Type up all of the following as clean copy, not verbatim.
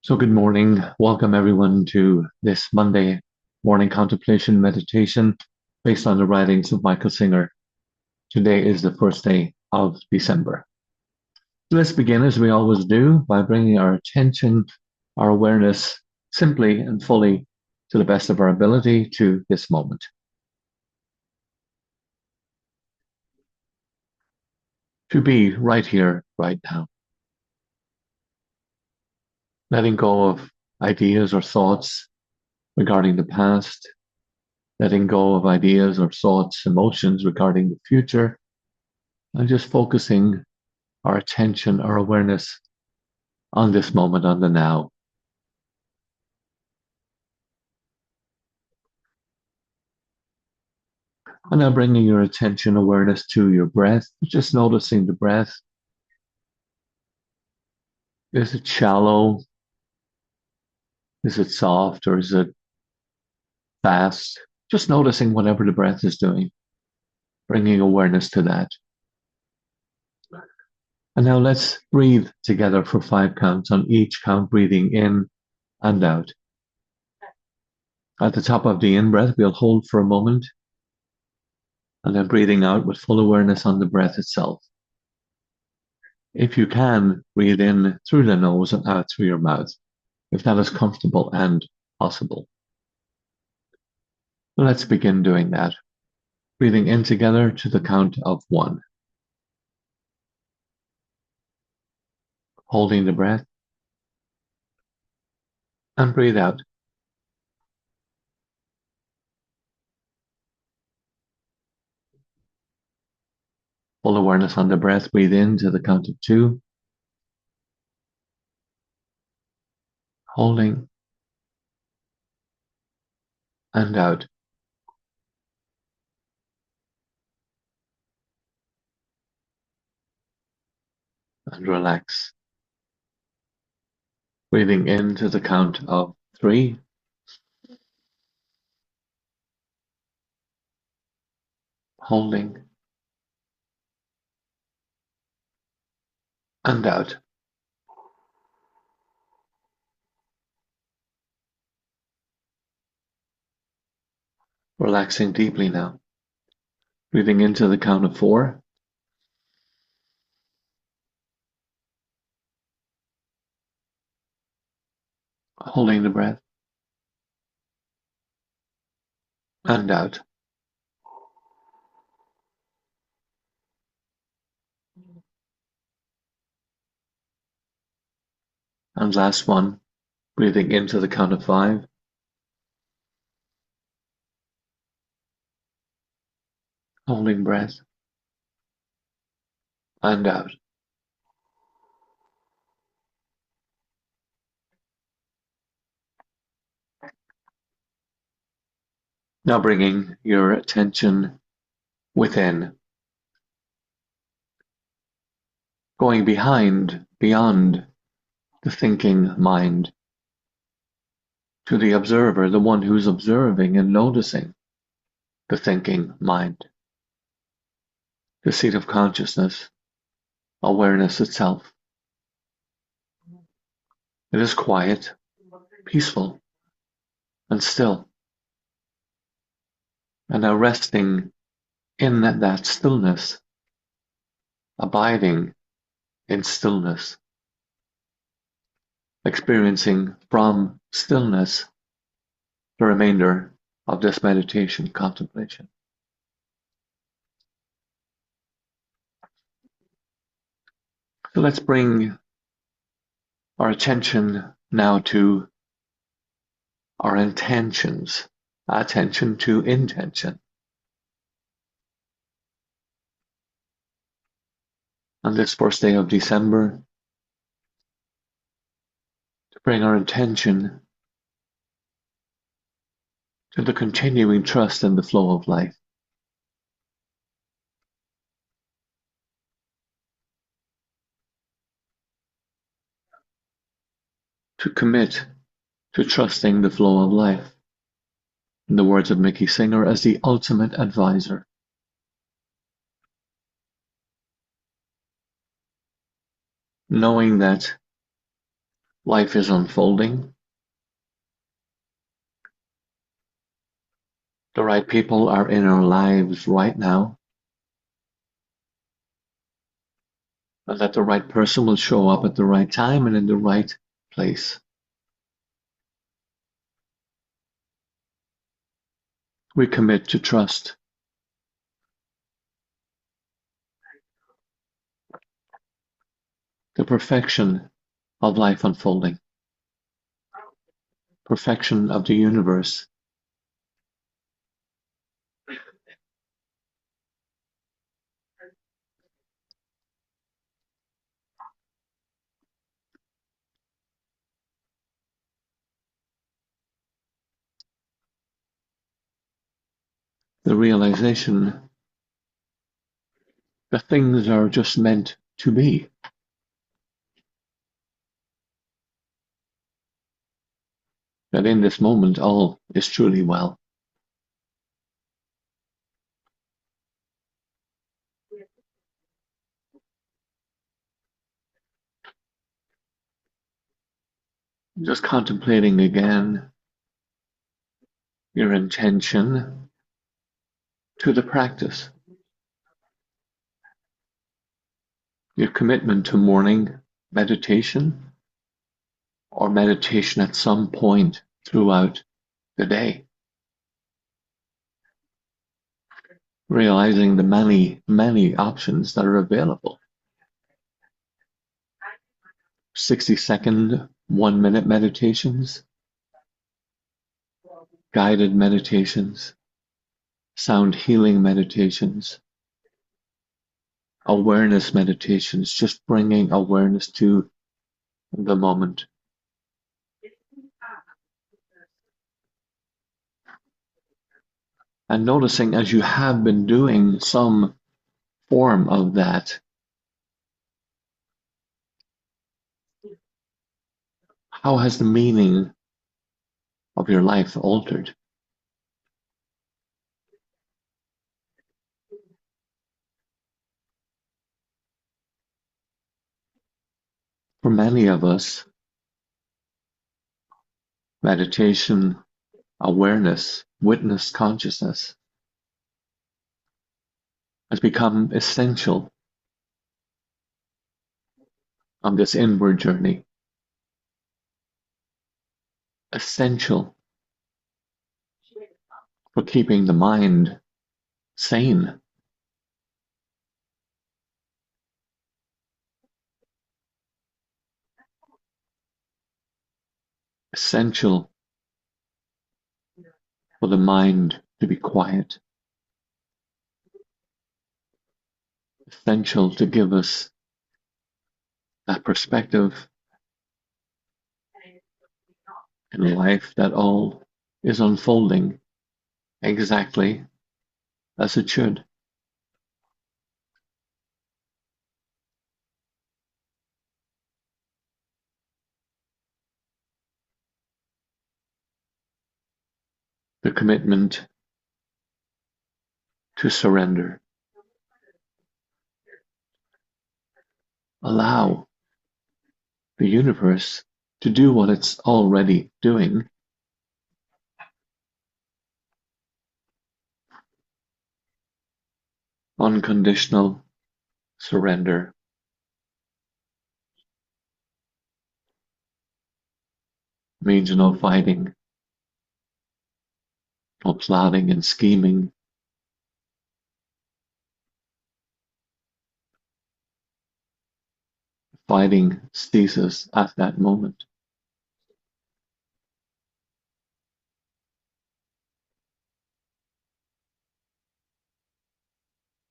So, good morning. Welcome everyone to this Monday morning contemplation meditation based on the writings of Michael Singer. Today is the first day of December. Let's begin, as we always do, by bringing our attention, our awareness, simply and fully to the best of our ability to this moment. To be right here, right now. Letting go of ideas or thoughts regarding the past, letting go of ideas or thoughts, emotions regarding the future, and just focusing our attention, our awareness on this moment, on the now. And now bringing your attention, awareness to your breath, just noticing the breath. Is it shallow? Is it soft, or is it fast? Just noticing whatever the breath is doing, bringing awareness to that. And now let's breathe together for 5 counts. On each count, breathing in and out. At the top of the in-breath, we'll hold for a moment, and then breathing out with full awareness on the breath itself. If you can, breathe in through the nose and out through your mouth, if that is comfortable and possible. Let's begin doing that. Breathing in together to the count of 1. Holding the breath. And breathe out. Full awareness on the breath. Breathe in to the count of 2. Holding. And out. And relax. Breathing in to the count of 3. Holding. And out. Relaxing deeply now. Breathing into the count of 4. Holding the breath. And out. And last one. Breathing into the count of 5. Holding breath. And out. Now bringing your attention within, going beyond the thinking mind, to the observer, the one who's observing and noticing the thinking mind, the seat of consciousness, awareness itself. It is quiet, peaceful, and still. And now resting in that stillness, abiding in stillness, experiencing from stillness the remainder of this meditation contemplation. So let's bring our attention now to our intentions, attention to intention. On this first day of December, to bring our attention to the continuing trust in the flow of life. To commit to trusting the flow of life, in the words of Mickey Singer, as the ultimate advisor. Knowing that Life is unfolding. The right people are in our lives right now, and that the right person will show up at the right time and in the right place. We commit to trust. The perfection of life unfolding, perfection of the universe. The realization that things are just meant to be. That in this moment all is truly well. Just contemplating again your intention to the practice, your commitment to morning meditation or meditation at some point throughout the day. Realizing the many, many options that are available. 60-second, 1-minute meditations, guided meditations, sound healing meditations, awareness meditations, just bringing awareness to the moment. And noticing as you have been doing some form of that, how has the meaning of your life altered? For many of us, meditation, awareness, witness consciousness has become essential on this inward journey. Essential for keeping the mind sane. Essential for the mind to be quiet. Essential to give us that perspective in life that all is unfolding exactly as it should. The commitment to surrender. Allow the universe to do what it's already doing. Unconditional surrender. Means no fighting, no plotting and scheming. Fighting ceases at that moment.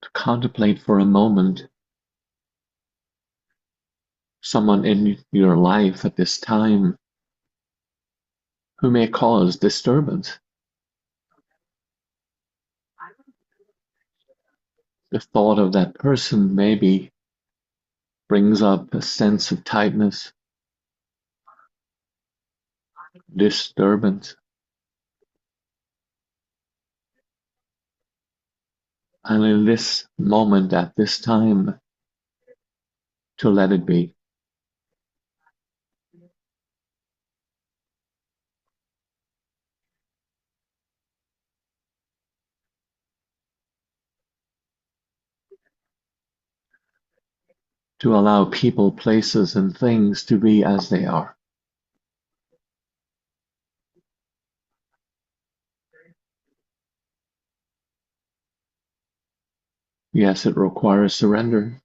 To contemplate for a moment someone in your life at this time who may cause disturbance. The thought of that person maybe brings up a sense of tightness, disturbance. And in this moment, at this time, to let it be. to allow people, places, and things to be as they are. Yes, it requires surrender.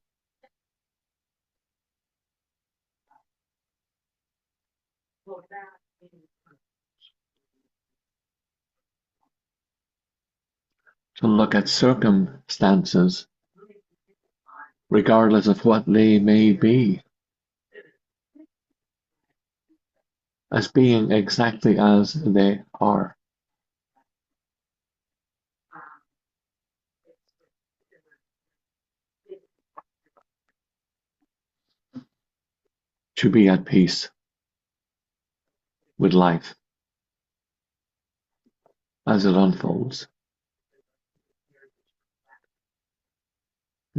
To look at circumstances, regardless of what they may be, as being exactly as they are. To be at peace with life as it unfolds,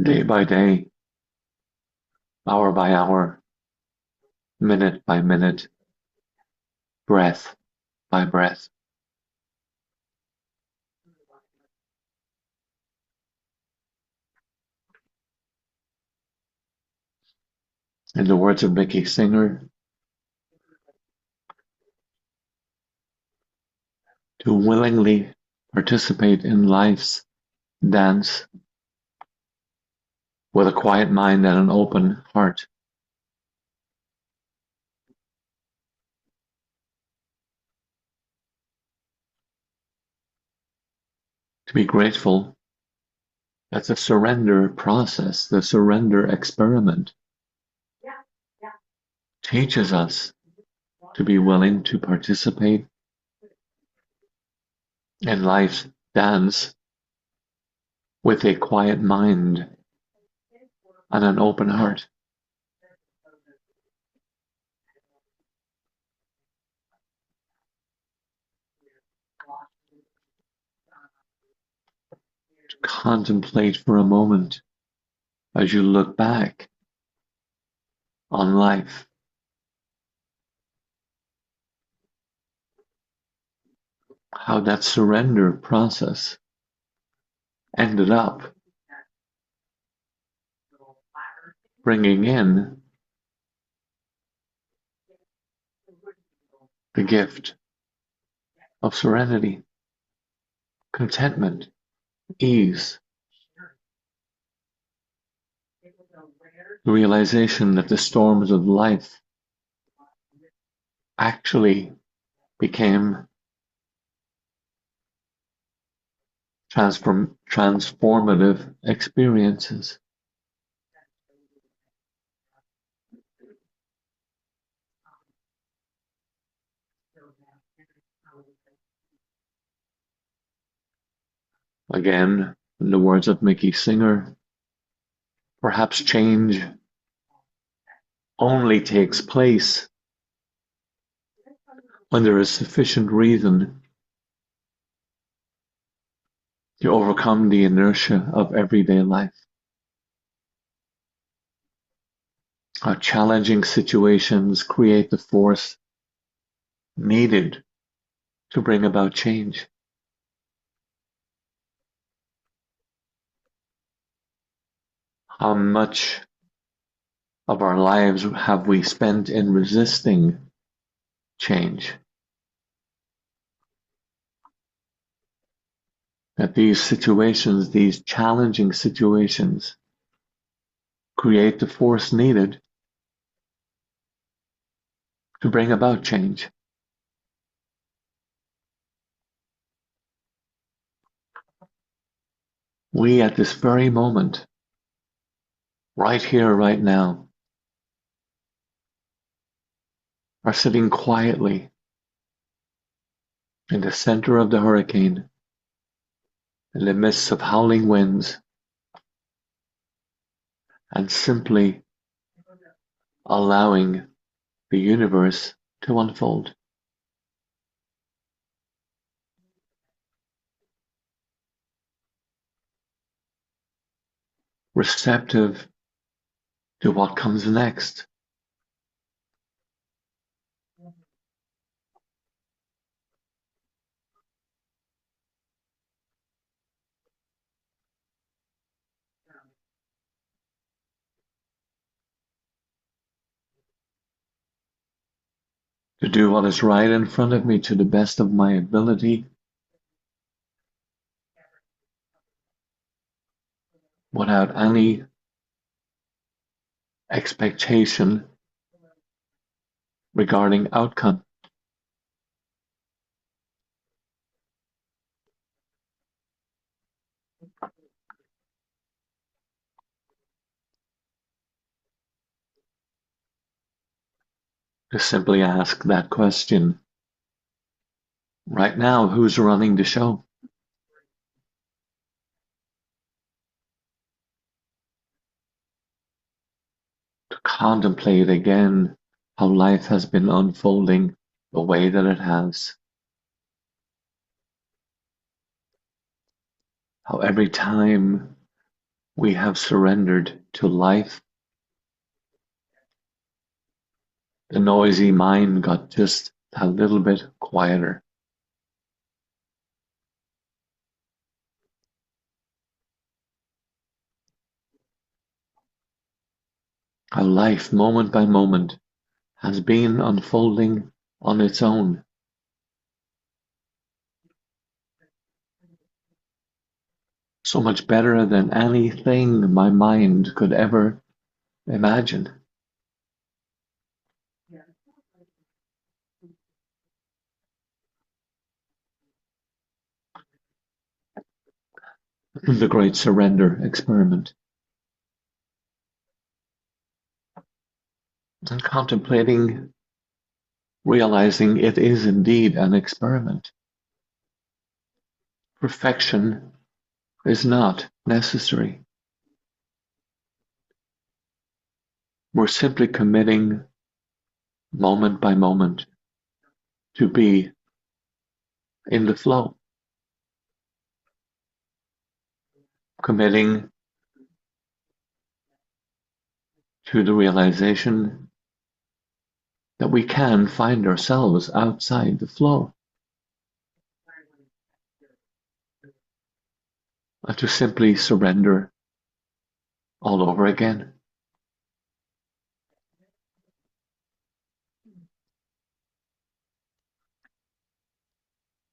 day by day, hour by hour, minute by minute, breath by breath. In the words of Mickey Singer, to willingly participate in life's dance with a quiet mind and an open heart. To be grateful that the surrender process, the surrender experiment, teaches us to be willing to participate in life's dance with a quiet mind and an open heart. To contemplate for a moment as you look back on life. How that surrender process ended up bringing in the gift of serenity, contentment, ease, the realization that the storms of life actually became transformative experiences. Again, in the words of Mickey Singer, perhaps change only takes place when there is sufficient reason to overcome the inertia of everyday life. How challenging situations create the force needed to bring about change. How much of our lives have we spent in resisting change? That these situations, these challenging situations, create the force needed to bring about change. We, at this very moment, right here, right now, are sitting quietly in the center of the hurricane, in the midst of howling winds, and simply allowing the universe to unfold. Receptive to what comes next. to do what is right in front of me to the best of my ability, without any expectation regarding outcome. To simply ask that question. Right now, who's running the show? To contemplate again how life has been unfolding the way that it has. How every time we have surrendered to life, the noisy mind got just a little bit quieter. How life, moment by moment, has been unfolding on its own. So much better than anything my mind could ever imagine. The great surrender experiment. And contemplating, realizing it is indeed an experiment. Perfection is not necessary. We're simply committing moment by moment to be in the flow, committing to the realization that we can find ourselves outside the flow, and to simply surrender all over again.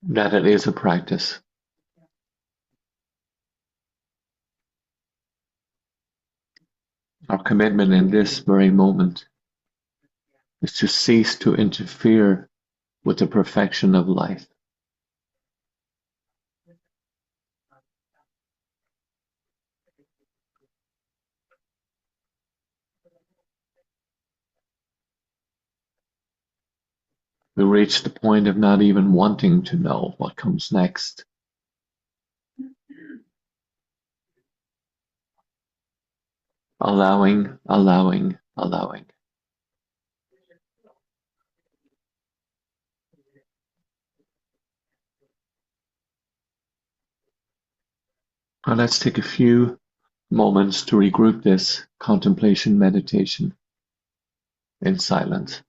That it is a practice. Our commitment in this very moment is to cease to interfere with the perfection of life. We reach the point of not even wanting to know what comes next. Allowing, allowing, allowing. Now let's take a few moments to regroup this contemplation meditation in silence.